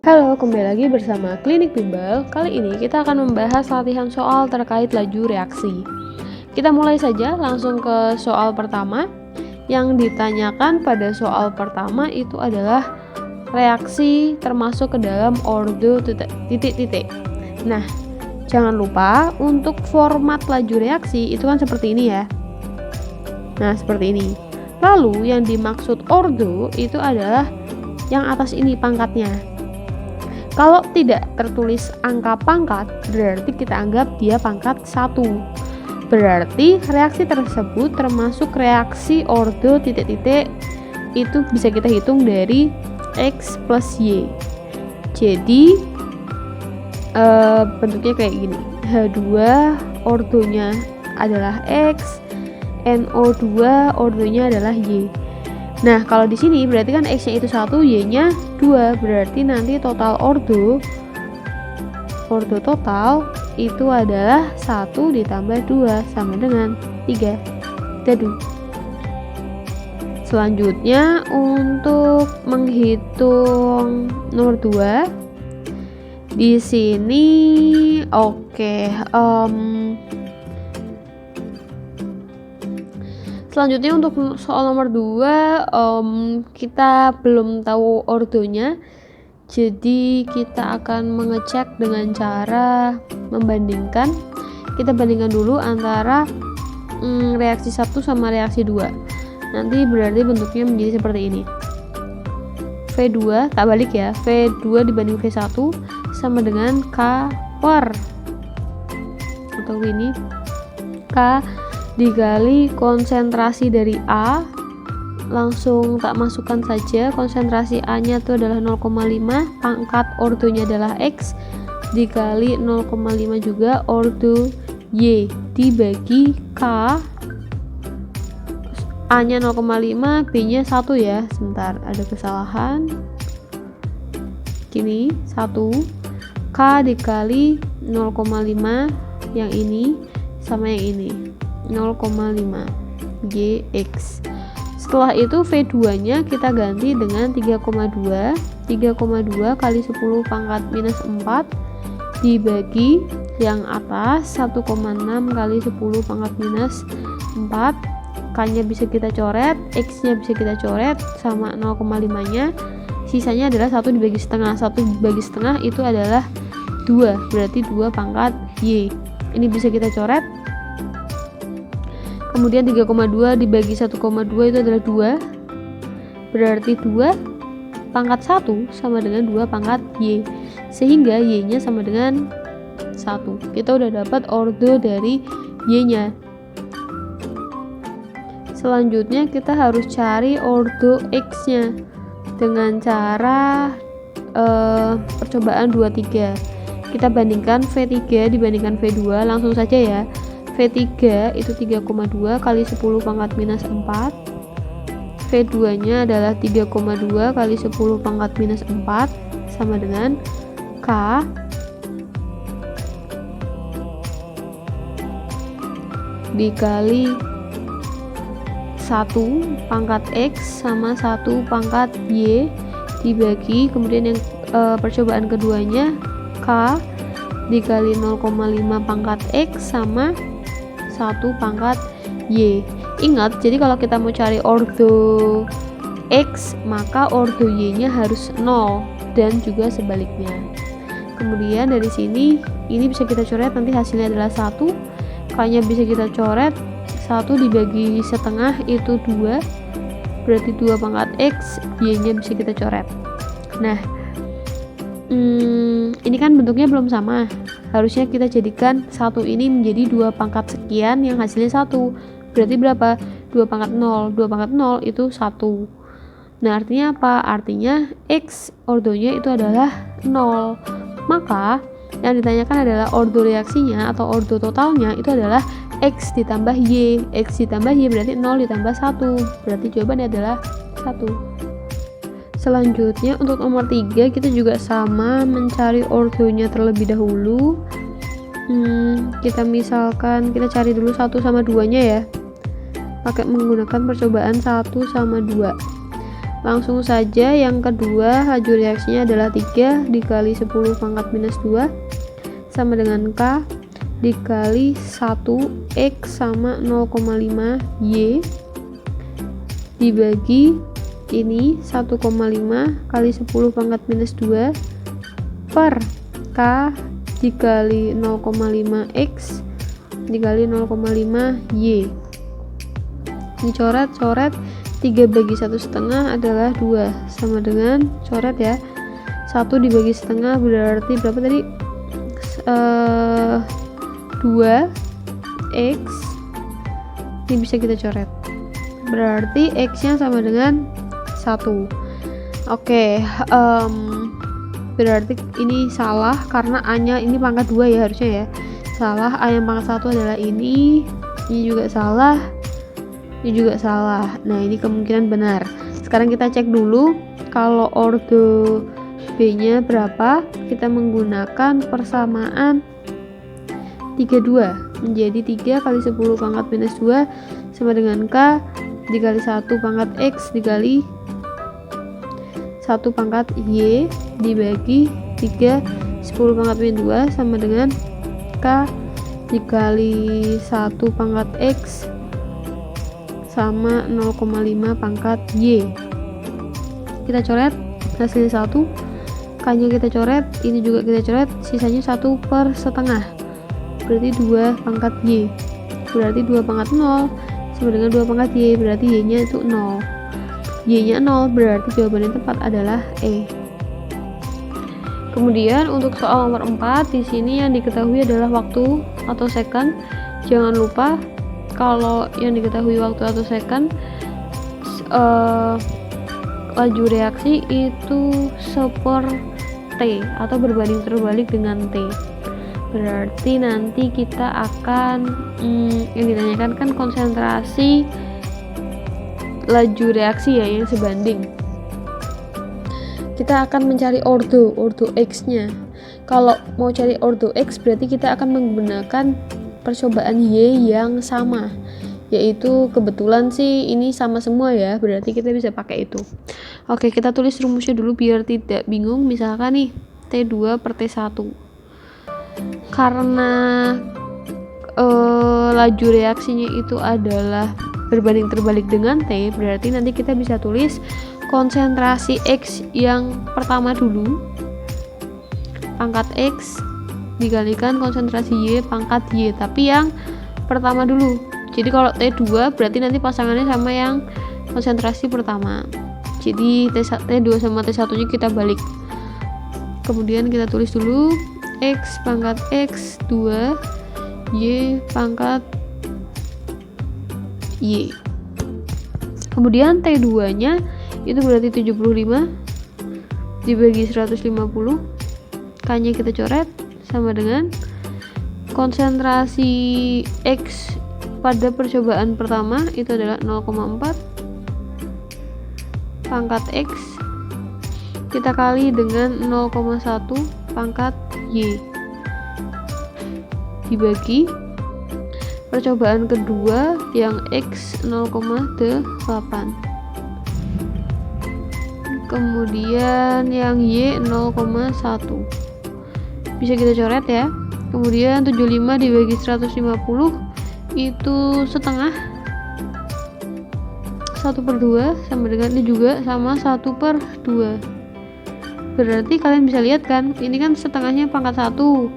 Halo, kembali lagi bersama Klinik Bimbel. Kali ini kita akan membahas latihan soal terkait laju reaksi. Kita mulai saja langsung ke soal pertama. Yang ditanyakan pada soal pertama itu adalah reaksi termasuk ke dalam ordo titik-titik. Nah, jangan lupa untuk format laju reaksi itu kan seperti ini ya. Nah, seperti ini. Lalu yang dimaksud ordo itu adalah yang atas ini pangkatnya. Kalau tidak tertulis angka pangkat, berarti kita anggap dia pangkat 1. Berarti reaksi tersebut termasuk reaksi ordo titik-titik, itu bisa kita hitung dari X plus Y. Jadi bentuknya kayak gini. H2 ordonya adalah X, NO2 ordonya adalah Y. Nah, kalau di sini berarti kan X-nya itu 1, Y-nya 2. Berarti nanti total ordo total itu adalah 1 ditambah 2 sama dengan 3. Jadi selanjutnya untuk menghitung nomor 2 di sini selanjutnya untuk soal nomor 2 kita belum tahu ordonya, jadi kita akan mengecek dengan cara membandingkan. Kita bandingkan dulu antara reaksi 1 sama reaksi 2. Nanti berarti bentuknya menjadi seperti ini. V2, tak balik ya, V2 dibanding V1 sama dengan K per, atau ini K dikali konsentrasi dari A. Langsung tak masukkan saja, konsentrasi A nya itu adalah 0,5, pangkat ordonya adalah X, dikali 0,5 juga ordo Y, dibagi K, A nya 0,5, B nya 1 ya, sebentar ada kesalahan, gini 1, K dikali 0,5 yang ini sama yang ini 0,5 GX. Setelah itu V2 nya kita ganti dengan 3,2 kali 10 pangkat minus 4 dibagi yang atas 1,6 kali 10 pangkat minus 4. K nya bisa kita coret, X nya bisa kita coret sama 0,5 nya, sisanya adalah 1 dibagi setengah. 1 dibagi setengah itu adalah 2, berarti 2 pangkat Y. Ini bisa kita coret. Kemudian 3,2 dibagi 1,2 itu adalah 2, berarti 2 pangkat 1 sama dengan 2 pangkat Y, sehingga Y nya sama dengan 1. Kita udah dapat ordo dari Y nya. Selanjutnya kita harus cari ordo X nya dengan cara percobaan 2-3. Kita bandingkan V3 dibandingkan V2, langsung saja ya. V3 itu 3,2 kali 10 pangkat minus 4. V2 nya adalah 3,2 kali 10 pangkat minus 4 sama dengan K dikali 1 pangkat X sama 1 pangkat Y dibagi, kemudian yang percobaan keduanya K dikali 0,5 pangkat X sama 1 pangkat Y. Ingat, jadi kalau kita mau cari ordo X, maka ordo Y nya harus 0 dan juga sebaliknya. Kemudian dari sini ini bisa kita coret, nanti hasilnya adalah 1. K nya bisa kita coret, 1 dibagi setengah itu 2, berarti 2 pangkat X, Y nya bisa kita coret. Nah, ini kan bentuknya belum sama, harusnya kita jadikan 1 ini menjadi 2 pangkat sekian yang hasilnya 1, berarti berapa? 2 pangkat 0, 2 pangkat 0 itu 1. Nah, artinya apa? Artinya X ordonya itu adalah 0. Maka yang ditanyakan adalah ordo reaksinya atau ordo totalnya itu adalah X ditambah Y. X ditambah Y berarti 0 ditambah 1, berarti jawabannya adalah 1. Selanjutnya untuk nomor 3 kita juga sama, mencari ordonya terlebih dahulu. Kita misalkan kita cari dulu 1 sama 2 nya ya, pakai menggunakan percobaan 1 sama 2. Langsung saja yang kedua laju reaksinya adalah 3 dikali 10 pangkat minus 2 sama dengan K dikali 1X sama 0,5 Y dibagi ini 1,5 kali 10 pangkat minus 2 per K dikali 0,5 X dikali 0,5 Y. Dicoret-coret 3 bagi 1/2 adalah 2 sama dengan coret ya, 1 dibagi setengah berarti berapa tadi, 2X ini bisa kita coret berarti X nya sama dengan 1. Oke, berarti ini salah karena A nya ini pangkat 2 ya harusnya ya, salah. A yang pangkat 1 adalah ini juga salah, ini juga salah. Nah ini kemungkinan benar. Sekarang kita cek dulu kalau ordo B nya berapa. Kita menggunakan persamaan 32 menjadi 3 kali 10 pangkat minus 2 sama dengan K dikali 1 pangkat X dikali 1 pangkat Y dibagi 3 10 pangkat minus 2 sama dengan K dikali 1 pangkat X sama 0,5 pangkat Y. Kita coret hasilnya 1, K nya kita coret, ini juga kita coret, sisanya 1/2 berarti 2 pangkat Y, berarti 2 pangkat 0 sama dengan 2 pangkat Y, berarti Y nya itu 0, Y nya 0, berarti jawaban yang tepat adalah E. Kemudian untuk soal nomor 4, di sini yang diketahui adalah waktu atau second. Jangan lupa kalau yang diketahui waktu atau second, laju reaksi itu seper T atau berbanding terbalik dengan T. Berarti nanti kita akan yang ditanyakan kan konsentrasi laju reaksi ya yang sebanding. Kita akan mencari ordo X nya. Kalau mau cari ordo X berarti kita akan menggunakan percobaan Y yang sama, yaitu kebetulan sih ini sama semua ya, berarti kita bisa pakai itu. Oke, kita tulis rumusnya dulu biar tidak bingung. Misalkan nih T2 per T1, karena laju reaksinya itu adalah berbanding terbalik dengan T, berarti nanti kita bisa tulis konsentrasi X yang pertama dulu pangkat X dikalikan konsentrasi Y pangkat Y, tapi yang pertama dulu. Jadi kalau T2 berarti nanti pasangannya sama yang konsentrasi pertama, jadi T2 sama T1 nya kita balik. Kemudian kita tulis dulu X pangkat X 2 Y pangkat Y. Kemudian T2 nya itu berarti 75 dibagi 150, K nya kita coret sama dengan konsentrasi X pada percobaan pertama itu adalah 0,4 pangkat X kita kali dengan 0,1 pangkat Y dibagi percobaan kedua yang X 0,8, kemudian yang Y 0,1 bisa kita coret ya. Kemudian 75 dibagi 150 itu setengah, 1/2 sama dengan ini juga sama 1/2. Berarti kalian bisa lihat kan, ini kan setengahnya pangkat 1,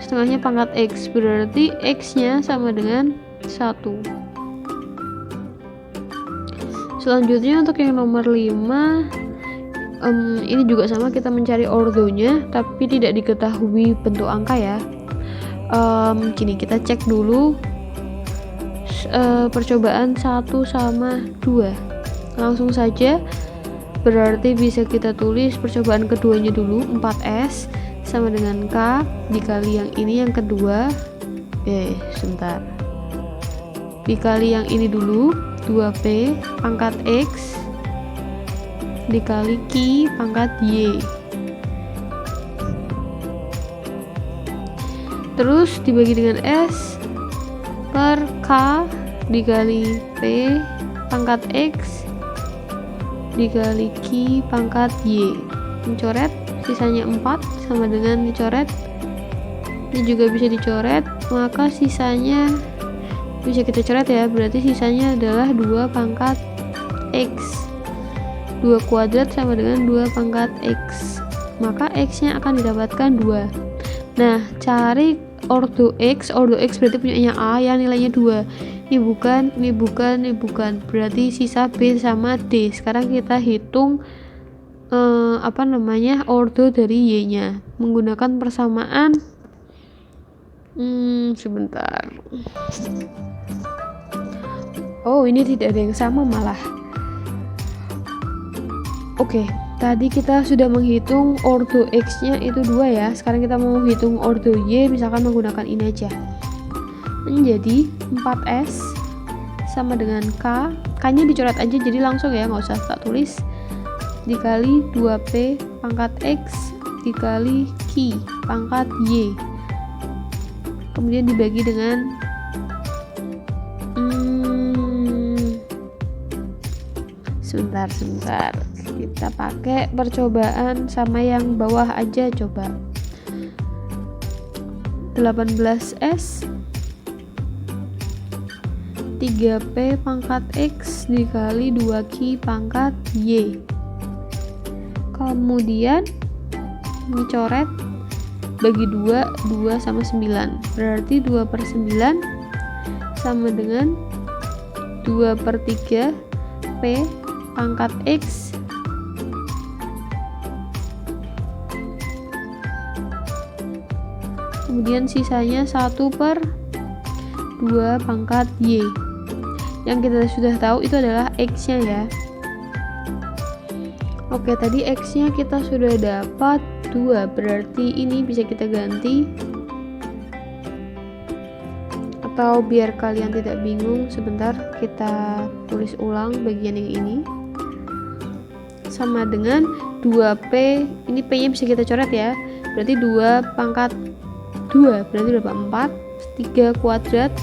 setengahnya pangkat X, berarti X nya sama dengan 1. Selanjutnya untuk yang nomor 5, ini juga sama, kita mencari ordonya tapi tidak diketahui bentuk angka ya. Gini, kita cek dulu percobaan 1 sama 2 langsung saja, berarti bisa kita tulis percobaan keduanya dulu 4S sama dengan K dikali yang ini yang kedua, sebentar, dikali yang ini dulu 2P pangkat X dikali Q pangkat Y, terus dibagi dengan S per K dikali P pangkat X dikali Q pangkat Y. Mencoret, sisanya 4 sama dengan dicoret. Ini juga bisa dicoret, maka sisanya bisa kita coret ya, berarti sisanya adalah 2 pangkat X. 2 kuadrat sama dengan 2 pangkat X, maka X nya akan didapatkan 2. Nah, cari ordo X berarti punyanya A yang nilainya 2. Ini bukan, berarti sisa B sama D. Sekarang kita hitung ordo dari Y nya menggunakan persamaan. Sebentar. Oh, ini tidak ada yang sama malah. Oke, tadi kita sudah menghitung ordo X nya itu 2 ya. Sekarang kita mau hitung ordo Y, misalkan menggunakan ini aja. Menjadi 4S sama dengan K nya dicoret aja, jadi langsung ya, nggak usah tak tulis, dikali 2P pangkat X dikali Q pangkat Y, kemudian dibagi dengan sebentar, kita pakai percobaan sama yang bawah aja, coba. 18S 3P pangkat X dikali 2Q pangkat Y, kemudian dicoret, bagi 2 sama 9, berarti 2/9 sama dengan 2/3 P pangkat X kemudian sisanya 1/2 pangkat Y. Yang kita sudah tahu itu adalah X nya ya. Oke, tadi X nya kita sudah dapat 2, berarti ini bisa kita ganti, atau biar kalian tidak bingung, sebentar kita tulis ulang bagian yang ini. Sama dengan 2P, ini P nya bisa kita coret ya, berarti 2 pangkat 2 berarti berapa? 4, 3 kuadrat,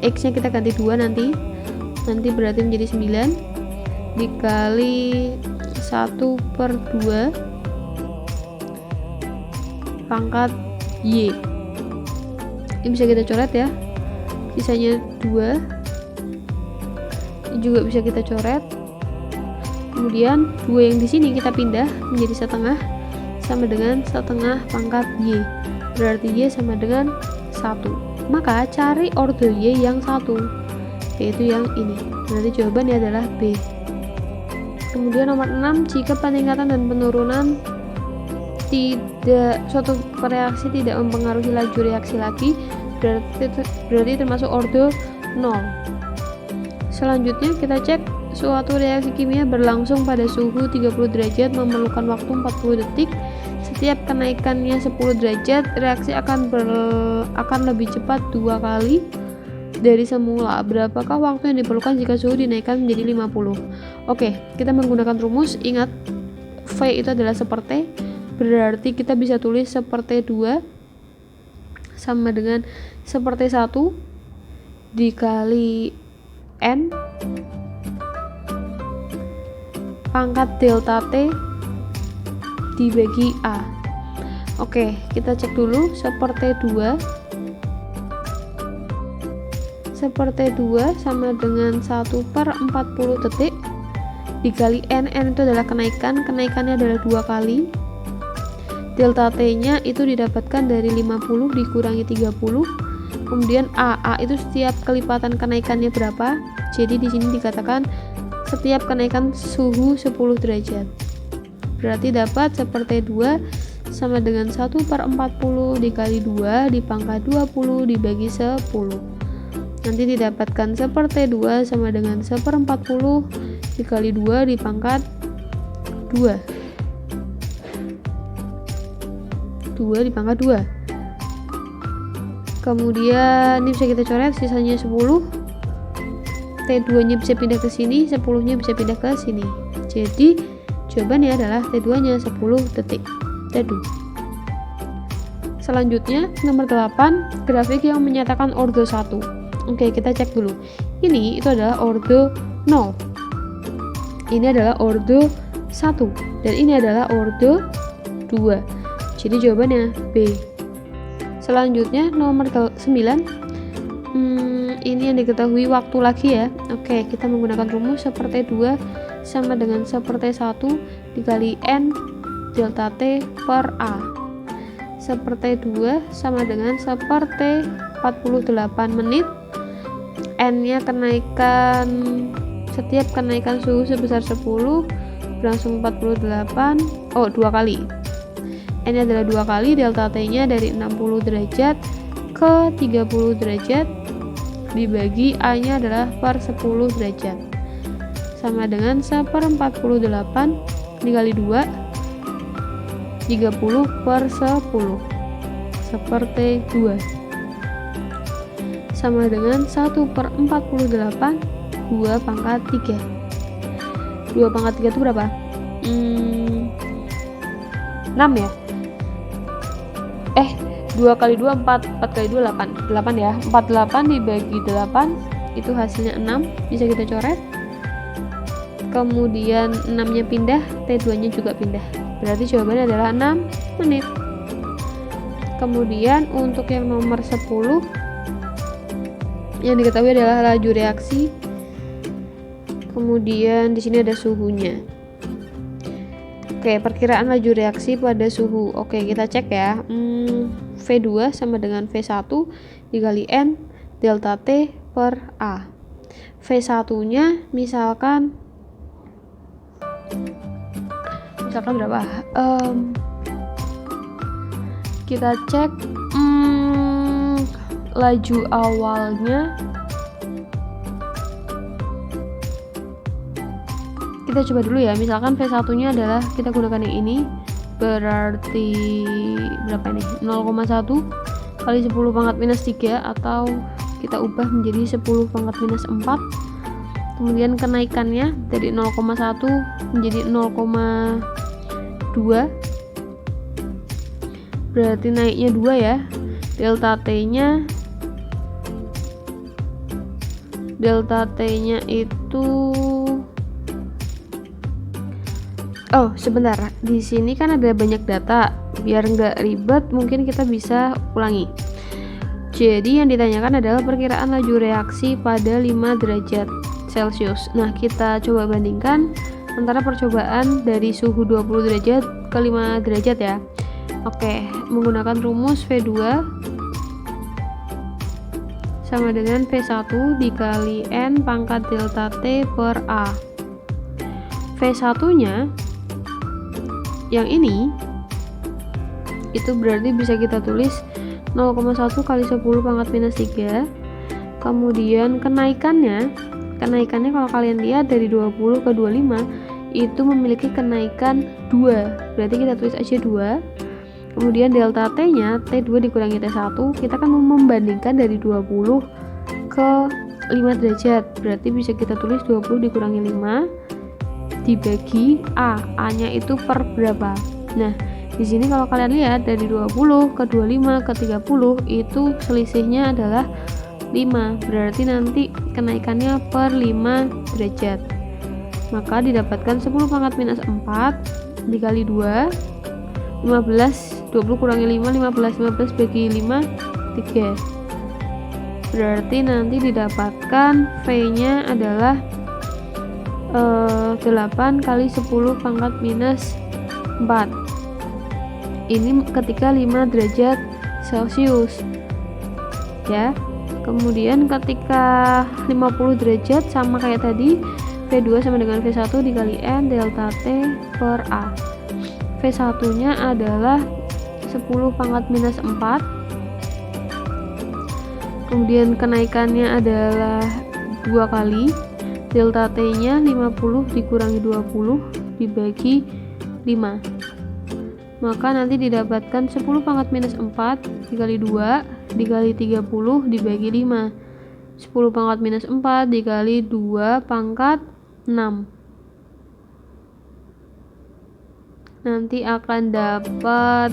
X nya kita ganti 2 nanti berarti menjadi 9 dikali 1/2 pangkat Y. Ini bisa kita coret ya, sisanya 2. Ini juga bisa kita coret, kemudian 2 yang di sini kita pindah menjadi setengah, sama dengan setengah pangkat Y, berarti Y sama dengan 1. Maka cari ordo Y yang 1, yaitu yang ini. Berarti jawabannya adalah B. Kemudian nomor 6, jika peningkatan dan penurunan suatu reaksi tidak mempengaruhi laju reaksi lagi, berarti termasuk ordo 0. Selanjutnya kita cek suatu reaksi kimia berlangsung pada suhu 30 derajat memerlukan waktu 40 detik. Setiap kenaikannya 10 derajat, reaksi akan lebih cepat 2 kali dari semula. Berapakah waktu yang diperlukan jika suhu dinaikkan menjadi 50? Oke, kita menggunakan rumus. Ingat, V itu adalah seperti, berarti kita bisa tulis seperti 2 sama dengan seperti 1 dikali N pangkat delta T dibagi A. Oke, kita cek dulu. Seperti 2 sama dengan 1/40 detik dikali N itu adalah kenaikannya adalah 2 kali. Delta T nya itu didapatkan dari 50 dikurangi 30. Kemudian A itu setiap kelipatan kenaikannya berapa, jadi di sini dikatakan setiap kenaikan suhu 10 derajat, berarti dapat seperti 2 sama dengan 1/40 dikali 2 dipangkat 20 dibagi 10. Nanti didapatkan seperti 2 sama dengan 1/40 dikali 2 dipangkat 2 dipangkat 2. Kemudian ini bisa kita coret, sisanya 10. T2 nya bisa pindah ke sini, 10 nya bisa pindah ke sini. Jadi jawabannya adalah T2 nya 10 detik teduh. Selanjutnya nomor 8, grafik yang menyatakan ordo 1. Oke, kita cek dulu. Ini itu adalah ordo 0. Ini adalah orde 1 dan ini adalah orde 2. Jadi jawabannya B. Selanjutnya nomor 9. Ini yang diketahui waktu lagi ya. Oke, kita menggunakan rumus seperti 2 sama dengan seperti 1 dikali N delta T per A. Seperti 2 sama dengan seperti 48 menit. N-nya kenaikan, setiap kenaikan suhu sebesar 10 berlangsung 48, 2 kali. N-nya adalah 2 kali, delta T-nya dari 60 derajat ke 30 derajat dibagi A-nya adalah per 10 derajat sama dengan 1/48 dikali 2 30 per 10 seperti 2 sama dengan 1/48 2 pangkat 3. 2 pangkat 3 itu berapa? 6 ya? 2 kali 2 4, 4 kali 2 8 ya, 48 dibagi 8 itu hasilnya 6, bisa kita coret. Kemudian 6 nya pindah, T2 nya juga pindah, berarti jawabannya adalah 6 menit. Kemudian untuk yang nomor 10 yang diketahui adalah laju reaksi, kemudian di sini ada suhunya. Oke, perkiraan laju reaksi pada suhu. Oke, kita cek ya. V2 sama dengan V1 dikali N delta T per A. V1 nya misalkan berapa? Kita cek laju awalnya. Kita coba dulu ya, misalkan V1 nya adalah, kita gunakan yang ini, berarti berapa ini? 0,1 kali 10 pangkat minus 3, atau kita ubah menjadi 10 pangkat minus 4. Kemudian kenaikannya dari 0,1 menjadi 0,2, berarti naiknya 2 ya. Delta T-nya itu sebentar, di sini kan ada banyak data, biar nggak ribet mungkin kita bisa ulangi. Jadi yang ditanyakan adalah perkiraan laju reaksi pada 5 derajat Celcius. Nah, kita coba bandingkan antara percobaan dari suhu 20 derajat ke 5 derajat ya. Oke, menggunakan rumus V2 sama dengan V1 dikali N pangkat delta T per A. V1 nya yang ini itu berarti bisa kita tulis 0,1 kali 10 pangkat minus 3. Kemudian kenaikannya kalau kalian lihat dari 20 ke 25 itu memiliki kenaikan 2, berarti kita tulis aja 2. Kemudian delta T nya T2 dikurangi T1, kita kan membandingkan dari 20 ke 5 derajat, berarti bisa kita tulis 20 dikurangi 5 dibagi A nya itu per berapa. Nah, di sini kalau kalian lihat dari 20 ke 25 ke 30 itu selisihnya adalah 5, berarti nanti kenaikannya per 5 derajat. Maka didapatkan 10 pangkat minus 4 dikali 2, 15, 20 kurangi 5, 15 bagi 5, 3. Berarti nanti didapatkan V nya adalah 8 kali 10 pangkat minus 4. Ini ketika 5 derajat Celcius ya. Kemudian ketika 50 derajat sama kayak tadi, V2 sama dengan V1 dikali N delta T per A. V1 nya adalah 10 pangkat minus 4, kemudian kenaikannya adalah 2 kali, delta T nya 50 dikurangi 20 dibagi 5, maka nanti didapatkan 10 pangkat minus 4 dikali 2 dikali 30 dibagi 5, 10 pangkat minus 4 dikali 2 pangkat 6, nanti akan dapat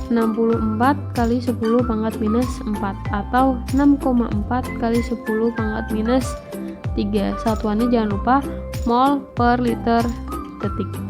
64 kali 10 pangkat minus 4 atau 6,4 kali 10 pangkat minus 3. Satuannya jangan lupa mol per liter detik.